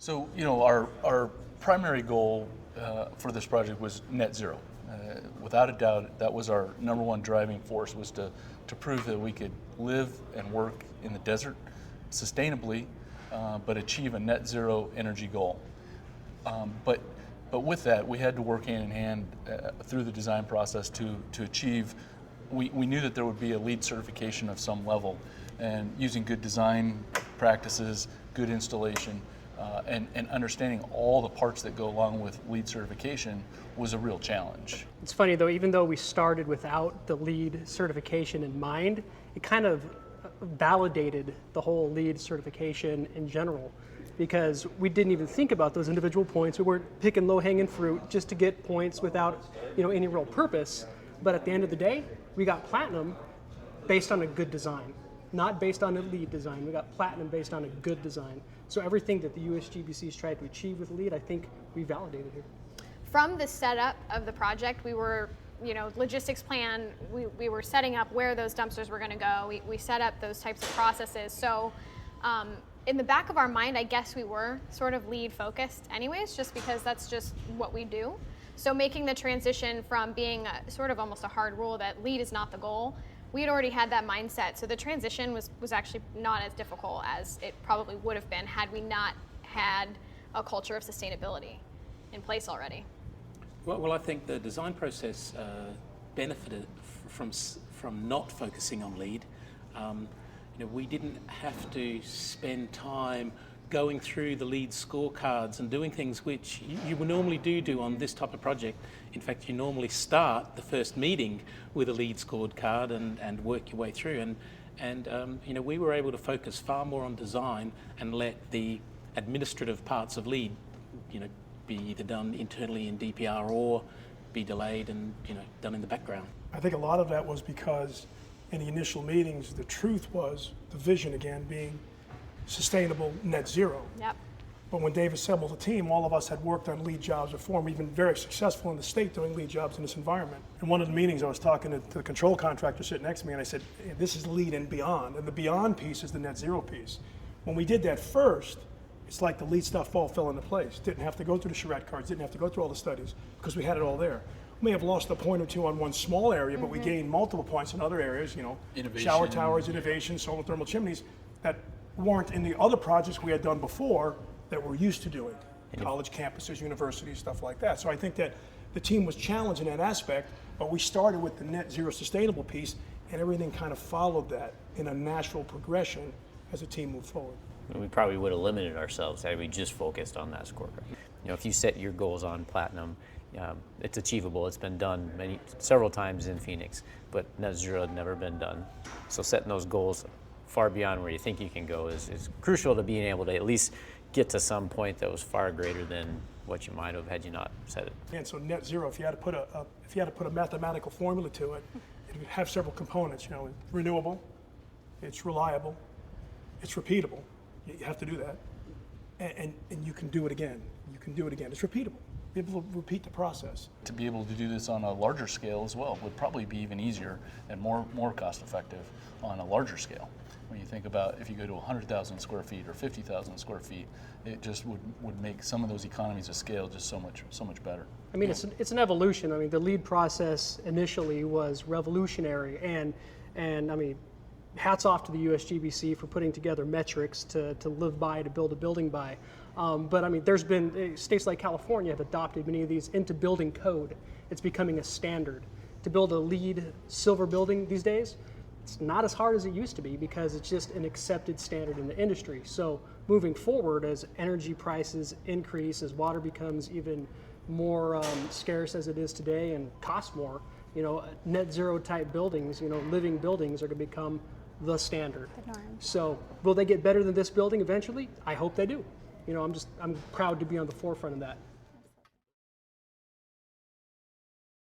So, our primary goal for this project was net zero. Without a doubt, that was our number one driving force, was to prove that we could live and work in the desert sustainably, but achieve a net zero energy goal. But with that, we had to work hand in hand through the design process to achieve. We knew that there would be a LEED certification of some level, and using good design practices, good installation, and understanding all the parts that go along with LEED certification was a real challenge. It's funny though, even though we started without the LEED certification in mind, it kind of validated the whole LEED certification in general, because we didn't even think about those individual points. We weren't picking low-hanging fruit just to get points without any real purpose. But at the end of the day, we got platinum based on a good design, not based on a LEED design. We got platinum based on a good design. So everything that the USGBC's tried to achieve with LEED, I think we validated here. From the setup of the project, we were, logistics plan, we were setting up where those dumpsters were going to go. We set up those types of processes. So in the back of our mind, I guess we were sort of LEED focused anyways, just because that's just what we do. So making the transition from being sort of almost a hard rule that LEED is not the goal, we had already had that mindset. So the transition was actually not as difficult as it probably would have been had we not had a culture of sustainability in place already. Well, I think the design process benefited from not focusing on LEED. We didn't have to spend time going through the LEED scorecards and doing things which you would normally do on this type of project. In fact, you normally start the first meeting with a LEED scorecard and work your way through. And we were able to focus far more on design and let the administrative parts of LEED, be either done internally in DPR or be delayed and done in the background. I think a lot of that was because in the initial meetings, the truth was the vision again being sustainable net zero. Yep. But when Dave assembled the team, all of us had worked on LEED jobs before, and we've been very successful in the state doing LEED jobs in this environment. In one of the meetings, I was talking to the control contractor sitting next to me, and I said, hey, this is LEED and beyond, and the beyond piece is the net zero piece. When we did that first, it's like the LEED stuff all fell into place. Didn't have to go through the charrette cards, didn't have to go through all the studies, because we had it all there. We may have lost a point or two on one small area, but we gained multiple points in other areas, Innovation. Shower towers, innovation, solar thermal chimneys, that weren't in the other projects we had done before that we're used to doing. College campuses, universities, stuff like that. So I think that the team was challenged in that aspect, but we started with the net zero sustainable piece, and everything kind of followed that in a natural progression as the team moved forward. We probably would have limited ourselves had we just focused on that scorecard. If you set your goals on platinum, it's achievable. It's been done several times in Phoenix, but net zero had never been done. So setting those goals far beyond where you think you can go is crucial to being able to at least get to some point that was far greater than what you might have had you not set it. And so net zero, if you had to put a mathematical formula to it, it would have several components. Renewable, it's reliable, it's repeatable. You have to do that, and you can do it again. You can do it again. It's repeatable. Be able to repeat the process. To be able to do this on a larger scale as well would probably be even easier and more cost effective on a larger scale. When you think about if you go to 100,000 square feet or 50,000 square feet, it just would make some of those economies of scale just so much better. I mean, it's an evolution. I mean, the LEED process initially was revolutionary, and I mean, hats off to the USGBC for putting together metrics to live by, to build a building by. But I mean, there's been, states like California have adopted many of these into building code. It's becoming a standard. To build a LEED silver building these days, it's not as hard as it used to be because it's just an accepted standard in the industry. So moving forward, as energy prices increase, as water becomes even more scarce as it is today and costs more, net zero type buildings, living buildings are going to become the standard. The norm. So will they get better than this building eventually? I hope they do. I'm proud to be on the forefront of that.